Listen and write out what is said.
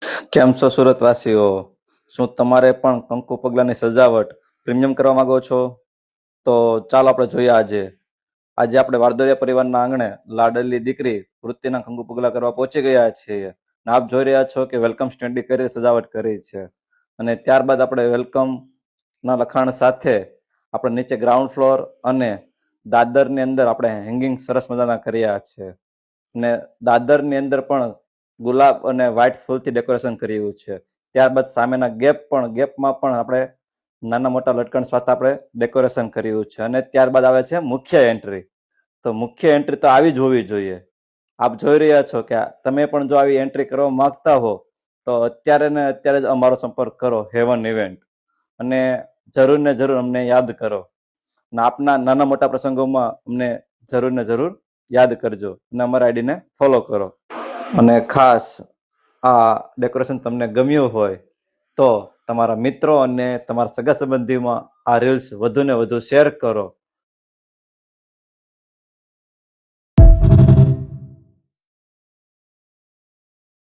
કેમ છો સુરતવાસીઓ? શું તમારે પણ કંકુ પગલાની સજાવટ પ્રીમિયમ કરવા માંગો છો? તો ચાલો આપણે જોઈએ આજે આપણે વારદોરિયા પરિવારના આંગણે લાડલી દીકરી વૃત્તિના કંકુ પગલા કરવા પહોંચી ગયા છીએ. અને આપ જોઈ રહ્યા છો કે વેલકમ સ્ટેન્ડી કરી સજાવટ કરી છે. અને ત્યારબાદ આપણે વેલકમ ના લખાણ સાથે આપણે નીચે ગ્રાઉન્ડ ફ્લોર અને દાદરની અંદર આપણે હેંગિંગ સરસ મજાના કર્યા છે. અને દાદરની અંદર પણ ગુલાબ અને વ્હાઇટ ફૂલથી ડેકોરેશન કર્યું છે. ત્યારબાદ સામેના ગેપમાં પણ આપણે નાના મોટા લટકણ સાથે આપણે ડેકોરેશન કર્યું છે. અને ત્યારબાદ આવે છે મુખ્ય એન્ટ્રી. તો મુખ્ય એન્ટ્રી તો આવી જ હોવી જોઈએ. આપ જોઈ રહ્યા છો કે તમે પણ જો આવી એન્ટ્રી કરવા માંગતા હો તો અત્યારે ને અત્યારે જ અમારો સંપર્ક કરો હેવન ઇવેન્ટ, અને જરૂર ને જરૂર અમને યાદ કરો. અને આપના નાના મોટા પ્રસંગોમાં અમને જરૂર ને જરૂર યાદ કરજો અને અમારા આઈડીને ફોલો કરો. અને ખાસ આ ડેકોરેશન તમને ગમ્યું હોય તો તમારા મિત્રો અને તમારા સગા સંબંધીમાં આ રીલ્સ વધુ ને વધુ શેર કરો.